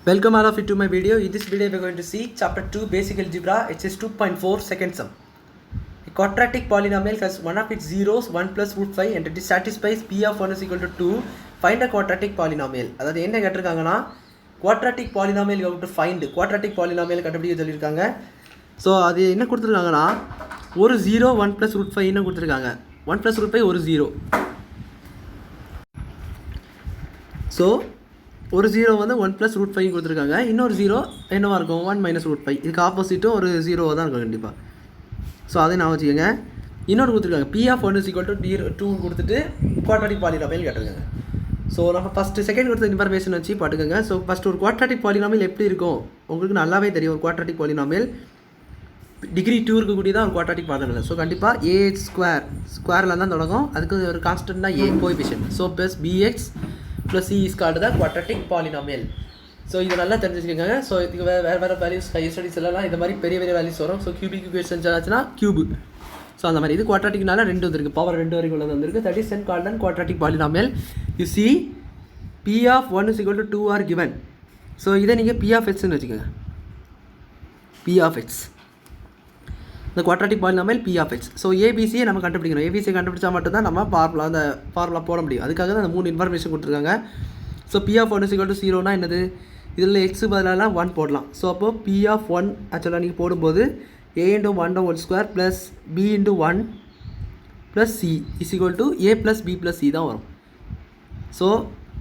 Welcome all of you to my video. In this video we are going to see chapter 2 basic algebra exercise 2.4 second sum. A quadratic polynomial has one of its zeros 1 plus root 5 and it satisfies p of 1 is equal to 2. Find a quadratic polynomial. அதாவது என்ன கேட்டிருக்காங்கன்னா quadratic polynomial you have to find quadratic polynomial கண்டுபிடிக்க சொல்லியிருக்காங்க. So அது என்ன கொடுத்துருக்காங்கன்னா ஒரு 0 1 plus root 5 என்ன கொடுத்துருக்காங்க 1 plus root 5 ஒரு 0. ஸோ ஒரு 0 வந்து 1 + √5 கொடுத்துருக்காங்க. இன்னொரு 0 என்னவாக இருக்கும் 1 - √5. இதுக்கு ஆப்போசிட்டும் ஒரு 0 தான் இருக்கும் கண்டிப்பாக. ஸோ அதை நான் வச்சுக்கோங்க. இன்னொரு கொடுத்துருக்காங்க p of 1 = 2 கொடுத்துட்டு குவாட்ராட்டிக் பாலினாமியல் கேட்டிருக்காங்க. ஸோ நம்ம ஃபஸ்ட்டு செகண்ட் கொடுத்த இன்ஃபர்மேஷன் வச்சு பார்த்துக்கோங்க. ஸோ ஃபஸ்ட்டு ஒரு குவாட்ராட்டிக் பாலினாமியல் எப்படி இருக்கும் உங்களுக்கு நல்லாவே தெரியும். ஒரு குவாட்ராட்டிக் பாலினாமியல் டிகிரி 2 இருக்கக்கூடிய தான் ஒரு குவாட்ராட்டிக் பாலினாமியல். ஸோ கண்டிப்பாக ax ஸ்கொயரில் தான் தொடங்கும். அதுக்கு ஒரு கான்ஸ்டன்ட்னா a coefficient. So plus bx plus c is called the quadratic polynomial. So இது நல்லா தெரிஞ்சுக்கோங்க. ஸோ இதுக்கு வேறு வேல்யூஸ் ஹையர் ஸ்டடீஸ் எல்லாம் இந்த மாதிரி பெரிய வேல்யூஸ் வரும். ஸோ கியூபிக் ஈக்குவேஷன்ஸ் ஆச்சுன்னா கியூபு. ஸோ அந்த மாதிரி இது குவாட்ராட்டிக்னால 2 வந்துருக்கு, பவர் 2 வரைக்கும் உள்ளது வந்துருக்கு. That is called and quadratic polynomial. You see p of 1 is equal to 2 are given. So இதை நீங்கள் p of xன்னு வச்சுக்கோங்க. p of x இந்த quadratic polynomial p of x. So ஏபிசியை நம்ம கண்டுபிடிக்கணும். ஏபிசியை கண்டுபிடிச்சா மட்டும்தான் நம்ம ஃபார்முலா போட முடியும். அதுக்காக தான் அந்த 3 இன்ஃபர்மேஷன் கொடுத்துருக்காங்க. So p of 1 is equal to 0 என்னது இதில் x பதிலாக 1 போடலாம். ஸோ அப்போது p of 1 ஆக்சுவலாக நீங்கள் போடும்போது a × 1² plus b × 1 plus c is equal to a + b + c தான் வரும். So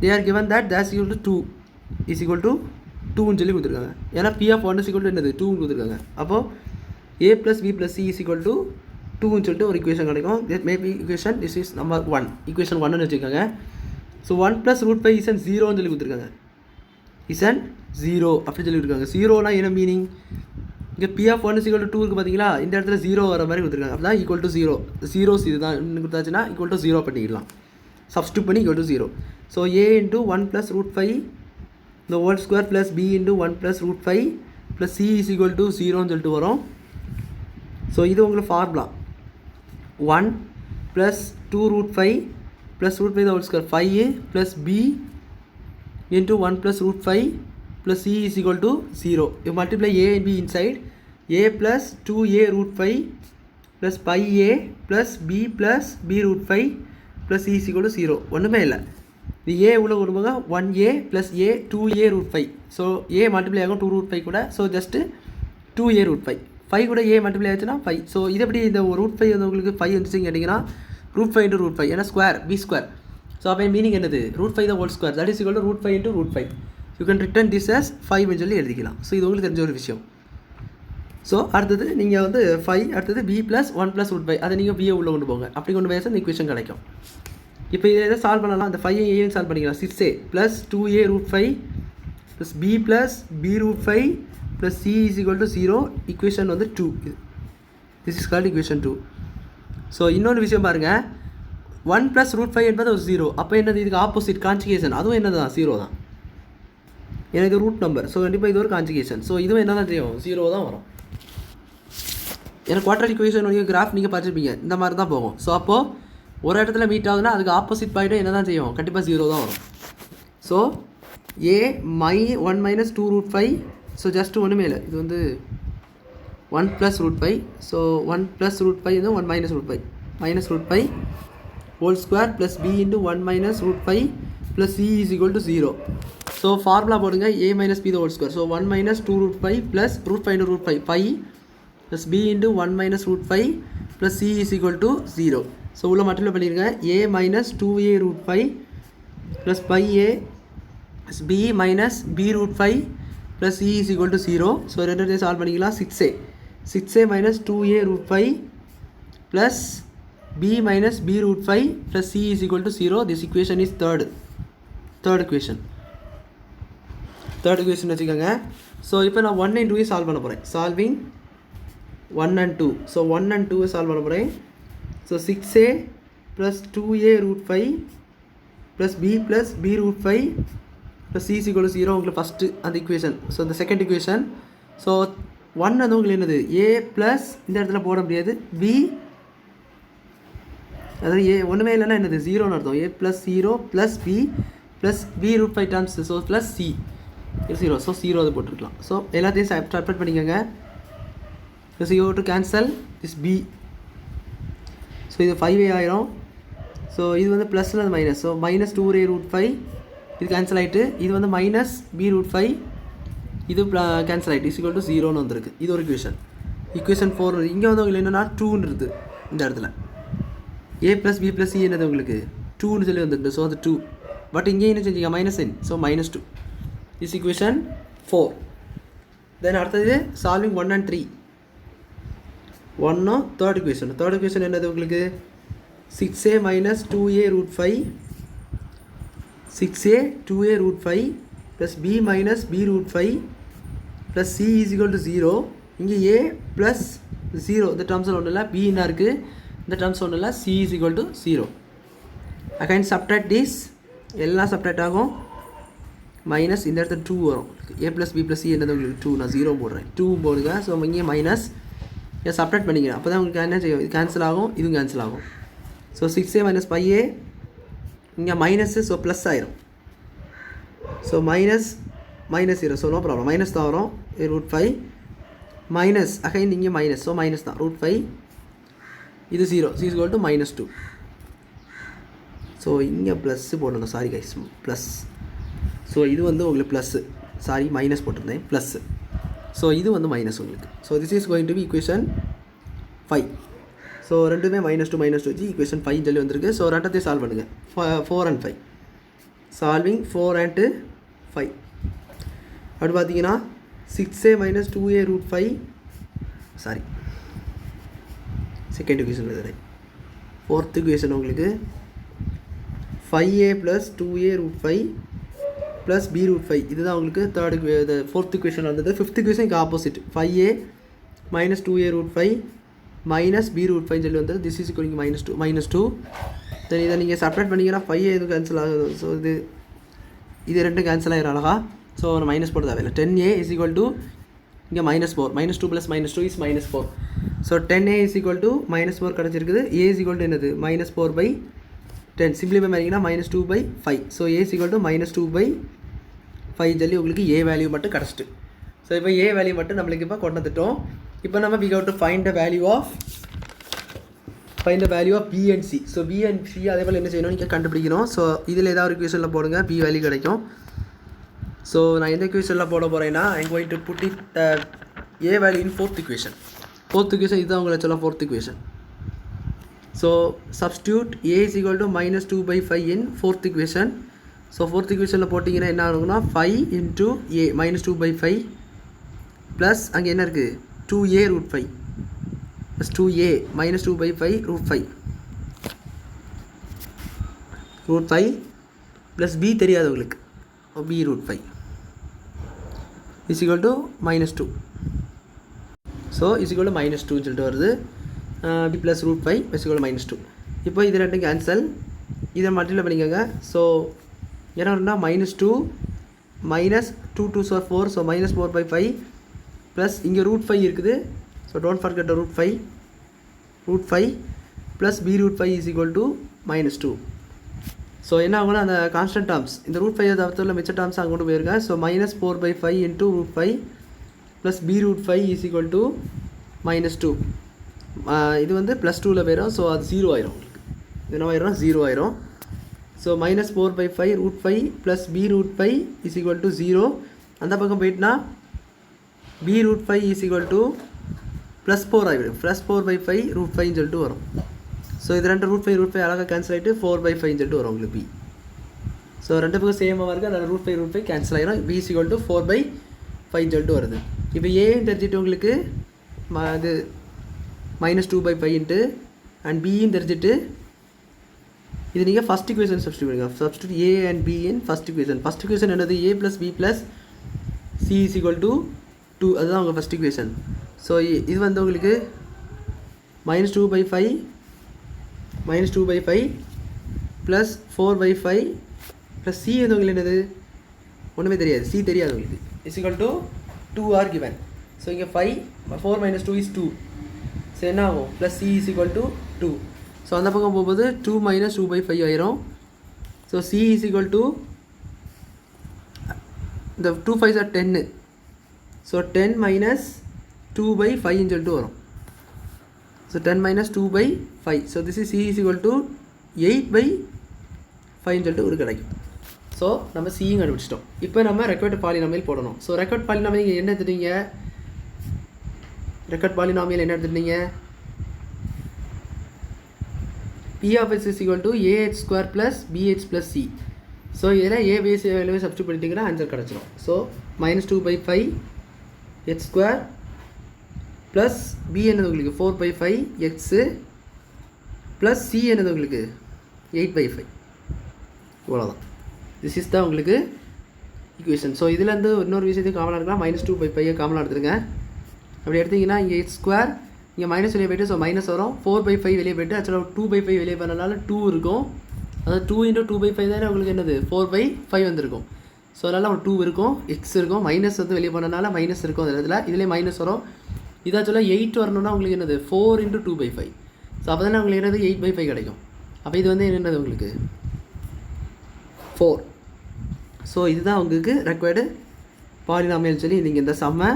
they are given that that's equal to 2 is equal to 2ன்னு சொல்லி கொடுத்துருக்காங்க. ஏன்னா p of 1 is equal to என்னது 2ன்னு கொடுத்துருக்காங்க. அப்போது a + b + c is equal to 2ன்னு சொல்லிட்டு ஒரு ஈக்குவேஷன் கிடைக்கும். that may be equation this is number 1 equation 1ன்னு வச்சுக்கோங்க. ஸோ 1 + √5 is 0ன்னு சொல்லி கொடுத்துருக்காங்க. is 0 அப்படி சொல்லி கொடுத்துருக்காங்க. 0னா என்ன மீனிங் இங்கே p of 1 is equal to 2 இருக்குது பார்த்தீங்களா, இந்த இடத்துல 0 வர மாதிரி கொடுத்துருக்காங்க. அப்போ தான் ஈக்குவல் டு 0 0 இதுதான் இன்னும் கொடுத்தாச்சுன்னா ஈக்குவல் டு 0 பண்ணிக்கலாம். சப்ஸ்டியூட் பண்ணி equal to 0. So a × 1 + √5 the whole square plus b × 1 + √5 plus c is equal to 0ன்னு சொல்லிட்டு வரும். ஸோ இது உங்களுக்கு formula 1 + 2√5 + √5 the whole square 5 plus b into 1 + √5 plus c is equal to 0. You multiply a and b inside. a plus 2a √5 plus pi a plus b plus b √5 plus c is equal to 0. ஒன்றுமே இல்லை. இது a உள்ள வரும்போது 1a plus a 2a √5. So a multiply ஆகும் 2√5 கூட. So just 2a √5 5 கூட a multiply ஆச்சுன்னா 5. So இது எப்படி இந்த √5 வந்து உங்களுக்கு 5 வந்துச்சுன்னு கேட்டிங்கன்னா √5 × √5 ஏன்னா ஸ்கொயர் b ஸ்கொயர். ஸோ அப்போ மீனிங் என்னது √5 the whole square that is equal to √5 × √5. You can return this as 5ன்னு சொல்லி எழுதிக்கலாம். ஸோ இது உங்களுக்கு தெரிஞ்ச ஒரு விஷயம். ஸோ அடுத்தது நீங்கள் வந்து 5 அடுத்தது b + 1 + √5 அதை நீங்கள் b உள்ளே கொண்டு போங்க. அப்படி கொண்டு போய் இந்த ஈக்குவேஷன் கிடைக்கும். இப்போ இதை எதை சால்வ் பண்ணலாம், அந்த 5 a சால்வ் பண்ணிக்கலாம். 6a + 2a √5 plus b + b √5 plus c is equal to 0. equation வந்து 2. this is called equation 2. So இன்னொரு விஷயம் பாருங்கள், 1 + √5 என்பது ஒரு 0. அப்போ என்னது இதுக்கு ஆப்போசிட் கான்ஜுகேஷன், அதுவும் என்னது தான் 0 தான். எனக்கு ரூட் நம்பர். ஸோ கண்டிப்பாக இது ஒரு கான்ஜுகேஷன். ஸோ இதுவும் என்ன தான் தெரியும் 0 தான் வரும். எனக்கு குவாட்ராட்டிக் ஈக்குவேஷன் கிராஃப் நீங்கள் பார்த்துருப்பீங்க, இந்த மாதிரி தான் போகும். ஸோ அப்போது ஒரு இடத்துல மீட் ஆகுதுன்னா அதுக்கு ஆப்போசிட் பாயிண்ட்டும் என்ன தான் செய்யும் கண்டிப்பாக 0 தான் வரும். So a - 1 - 2√5. ஸோ ஜஸ்ட்டு ஒன்றுமே இல்லை, இது வந்து 1 + √5. ஸோ 1 + √5 வந்து 1 - √5 -√5 whole square plus b into 1 - √5 plus c is equal to 0. So formula போடுங்க a - b the whole square. So 1 - 2√5 plus √5 × √5 5 plus b into 1 - √5 plus c is equal to 0. So உள்ள multiply பண்ணிடுங்க a - 2a √5 plus pi a plus b - b √5 plus c is equal to 0. So ரெண்டு solve பண்ணிக்கலாம். 6a - 2a √5 plus b - b √5 plus c is equal to 0. this equation is third equation வச்சுக்கோங்க. So இப்போ நான் 1 and 2 solve பண்ண போகிறேன். Solving 1 and 2. So 1 and 2 solve பண்ண போகிறேன். So 6a plus 2a √5 plus b plus b √5 plus c is equal to 0 உங்களுக்கு first அந்த equation. So இந்த செகண்ட் ஈக்குவேஷன். ஸோ 1 வந்து உங்களுக்கு என்னது a ப்ளஸ் இந்த இடத்துல போட முடியாது b, அதாவது a ஒன்றுமே இல்லைன்னா என்னது 0ன்னு அர்த்தம். a + 0 plus b plus b √5 terms. So plus c இது 0. ஸோ 0 அது போட்டுருக்கலாம். ஸோ எல்லாத்தையும் செப்பரேட் பண்ணிக்கோங்க. So you to cancel this b. So இது 5a ஆயிரும். ஸோ இது வந்து ப்ளஸில் அது மைனஸ். ஸோ -2a√5 இது கேன்சல் ஆகிட்டு. இது வந்து -b√5 இது கேன்சல் ஆகிட்டு. இஸ் ஈக்குவல் டு 0ன்னு வந்திருக்கு. இது ஒரு ஈக்குவேஷன் 4. இங்கே வந்து உங்களுக்கு என்னென்னா 2ன்னு இருக்குது இந்த இடத்துல. a + b + c என்னது உங்களுக்கு 2ன்னு சொல்லி வந்துருக்கு. ஸோ அது 2. பட் இங்கே என்ன செஞ்சீங்க -n. So -2 is equation 4. தென் அடுத்தது சால்விங் 1 and 3. 1 தேர்ட் ஈக்குவேஷன் என்னது உங்களுக்கு 6a - 2a√5 6a 2a√5 plus b minus b√5 plus c is equal to 0. இங்கே a plus 0 இந்த டேர்ம்ஸில் ஒன்றும் இல்லை. b என்ன இருக்குது இந்த டேர்ம்ஸ் ஒன்றும் இல்லை. c is equal to 0. again subtract this. எல்லாம் சப்ட்ராக்ட் ஆகும். மைனஸ் இந்த இடத்துல 2 வரும். a plus b plus c என்னது உங்களுக்கு 2. நான் 0 போடுறேன். 2 போடுங்க. ஸோ இங்கே மைனஸ் சப்ட்ராக்ட் பண்ணிக்கிறேன். அப்போ தான் உங்களுக்கு என்ன செய்யும், இது கேன்சல் ஆகும், இதுவும் கேன்சல் ஆகும். ஸோ 6a - 5a இங்கே மைனஸு. ஸோ ப்ளஸ் ஆயிரும். So minus 0. So no problem. Minus தான் வரும். √5 மைனஸ் அகைன் இங்கே மைனஸ். ஸோ மைனஸ் தான். √5 இது 0. c is equal to -2. So இங்கே ப்ளஸ்ஸு போடணும். Sorry guys, plus. ஸோ இது வந்து உங்களுக்கு ப்ளஸ்ஸு. சாரி மைனஸ் போட்டிருந்தேன், ப்ளஸ்ஸு. ஸோ இது வந்து மைனஸ் உங்களுக்கு. So this is going to be equation 5. So ரெண்டுமே -2 வச்சு ஈக்குவேஷன் 5 சொல்லி வந்திருக்கு. ஸோ ரெண்டத்தையும் சால்வ் பண்ணுங்கள். 4 and 5. Solving 4 and 5. அப்படி பார்த்தீங்கன்னா 6a - 2a√5 sorry second equation எழுதுறேன். ஃபோர்த் ஈக்குவேஷன் உங்களுக்கு 5a + 2a√5 ப்ளஸ் b√5 இதுதான் உங்களுக்கு ஃபோர்த் ஈக்குவேஷன் வந்தது. ஃபிஃப்த் ஈக்குவேஷன் இங்கே opposite 5a - 2a√5 minus b√5 சொல்லி வந்தது. This is equal -2. தென் இதை நீங்கள் செப்பரேட் பண்ணிங்கன்னா 5a இது கேன்சல் ஆகுது. ஸோ இது ரெண்டும் கேன்சல் ஆகிடும் அழகா. ஸோ மைனஸ் போட தேவையில்லை. 10a இஸ் ஈக்குவல் டு இங்கே -4 -2 + -2 is -4. So 10a is equal to -4 கிடச்சிருக்குது. a இஸ் ஈக்குவல் டு என்னது -4/10. சிம்பிளிஃபை பண்ணிங்கன்னா -2/5. So a is equal to -2/5 சொல்லி உங்களுக்கு a வேல்யூ மட்டும் கிடச்சிட்டு. ஸோ இப்போ a வேல்யூ மட்டும் நம்மளுக்கு இப்போ கொண்டு வந்துட்டோம். இப்போ நம்ம we have to find the value of b and c. So b and c அதே போல் என்ன செய்யணும், நீங்கள் கண்டுபிடிக்கணும். ஸோ இதில் ஏதாவது ஒரு ஈக்குவேஷனில் போடுங்க, b வேல்யூ கிடைக்கும். ஸோ நான் எந்த ஈக்குவேஷனில் போட போகிறேன்னா I'm going to put it a value in fourth equation. இதுதான் உங்களை சொல்ல fourth equation. So substitute a is equal to -2/5 in fourth equation. So fourth equationயில் போட்டிங்கன்னா என்ன ஆகும்னா 5 into a -2/5 ப்ளஸ் அங்கே என்ன இருக்குது 2a√5 plus 2a -2/5 √5 plus b தெரியாது உங்களுக்கு b√5 is equal to -2. So is equal to -2 சொல்லிட்டு வருது. b plus √5 is equal to -2. இப்போ இது ரெண்டும் கேன்சல். இதை மல்டிப்ளை பண்ணிக்கோங்க. ஸோ என்ன வரும்னா -2 -2 2s are 4. ஸோ -4/5 ப்ளஸ் இங்கே √5 இருக்குது. So don't forget √5 plus b√5 is equal to -2. So என்ன ஆகும்னா அந்த கான்ஸ்டன்ட் டேர்ம்ஸ் இந்த √5 தவிர்த்து மிச்ச டேர்ம்ஸ் அங்கே கொண்டு போயிருக்கேன். So -4/5 into √5 plus b√5 is equal to -2. இது வந்து +2ல் போயிடும். ஸோ அது 0 ஆயிரும். உங்களுக்கு இது என்ன ஆயிரும் 0 ஆயிரும். So -4/5 √5 plus b√5 is equal to 0. அந்த பக்கம் போயிட்டுனா b√5 இஸ் ஈக்குவல் டு +4 ஆகிவிடும். +4/5 √5 சொல்லிட்டு வரும். ஸோ இது ரெண்டு √5 அழகாக கேன்சல் ஆகிட்டு 4/5 சொல்லிட்டு வரும் உங்களுக்கு b. ஸோ ரெண்டு பக்கம் சேமாக இருக்குது. அதனால் √5 கேன்சல் ஆகிடும். b இஸ் ஈக்குவல் டு 4/5 சொல்லிட்டு வருது. இப்போ ஏன்னு தெரிஞ்சுட்டு உங்களுக்கு அது -2/5 அண்ட் பியும் தெரிஞ்சுட்டு இது நீங்கள் ஃபஸ்ட் ஈக்குவேஷன் சப்ஸ்டியூட் பண்ணுங்க. Substitute a and b in first equation என்னது a + b + c is equal to 2. அதுதான் உங்கள் ஃபஸ்ட் ஈக்குவேஷன். ஸோ இது வந்து உங்களுக்கு -2/5 ப்ளஸ் 4/5 ப்ளஸ் c வந்து உங்களுக்கு என்னது ஒன்றுமே தெரியாது. c தெரியாது உங்களுக்கு. Is equal to 2 R given. So இங்கே 4 - 2 is 2. ஸோ என்ன ஆகும் plus c is equal to 2. So அந்த பக்கம் போகும்போது 2 - 2/5 ஆயிரும். So c is equal to இந்த 2 5s are 10. ஸோ 10 minus 2/5 சொல்லிட்டு வரும். So 10 minus 2/5. So this is C is equal to 8/5 சொல்லிட்டு ஒரு கிடைக்கும். ஸோ நம்ம சியும் கண்டுபிடிச்சிட்டோம். இப்போ நம்ம ரெக்கார்ட் பாலினாமியல் போடணும். ஸோ ரெக்கார்ட் பாலினாமியல் நீங்கள் என்ன எடுத்துட்டீங்க? ரெக்கார்ட் பாலினாமியல் என்ன எடுத்துட்டீங்க? P of x is equal to ax square plus bx plus c. So இதில் a base வேல்யூவை சப்ஸ்டியூட் பண்ணிட்டீங்கன்னா ஆன்சர் கிடச்சிடும். So -2/5 x square plus b என்னது உங்களுக்கு 4/5 எக்ஸு ப்ளஸ் c என்னது உங்களுக்கு 8/5. இவ்வளோதான். திஸ் இஸ் தான் உங்களுக்கு ஈக்குவேஷன். ஸோ இதுலேருந்து இன்னொரு விஷயத்துக்கு காமனாக இருக்கலாம். -2/5 காமனாக எடுத்துருங்க. அப்படி எடுத்திங்கன்னா இங்கே எக்ஸ் ஸ்கொயர் இங்கே மைனஸ் வெளியே போய்ட்டு ஸோ மைனஸ் வரும். 4/5 வெளியே போய்ட்டு ஆக்சுவலாக 2/5 வெளியே பண்ணனால 2 இருக்கும். அதாவது 2 × 2/5 தானே உங்களுக்கு என்னது 4/5 வந்திருக்கும். ஸோ அதனால் ஒரு 2 இருக்கும், எக்ஸ் இருக்கும், மைனஸ் வந்து வெளியே பண்ணனால மைனஸ் இருக்கும். அந்த இடத்துல இதுலேயே மைனஸ் வரும். இது ஆக்சுவலாக 8 வரணும்னா உங்களுக்கு என்னது 4 × 2/5. ஸோ அப்போ தானே உங்களுக்கு என்னது 8/5 கிடைக்கும். அப்போ இது வந்து என்னது உங்களுக்கு 4. ஸோ இதுதான் உங்களுக்கு ரெக்வயர்டு பாலினாமியல் சொல்லி நீங்கள் இந்த சம்மை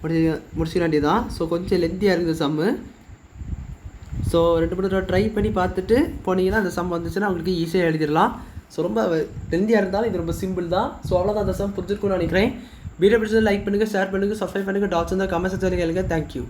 முடிச்சிக்க வேண்டியதான். ஸோ கொஞ்சம் லென்த்தியாக இருக்குது சம்மு. ஸோ 2 தடவை ட்ரை பண்ணி பார்த்துட்டு போனீங்கன்னா அந்த சம் வந்துச்சுன்னா உங்களுக்கு ஈஸியாக எழுதிடலாம். ஸோ ரொம்ப லென்த்தியாக இருந்தாலும் இது ரொம்ப சிம்பிள் தான். ஸோ அவ்வளோதான் அந்த சம் புரிஞ்சிருக்கும்னு நினைக்கிறேன். வீடியோ பிடிச்சது லைக் பண்ணுங்கள், ஷேர் பண்ணுங்கள், சப்ஸ்கிரைப் பண்ணுங்கள். டாட்ஸ் இருந்தால் கமெண்ட் செக்ஷனில் கேளுங்க. தேங்க்யூ.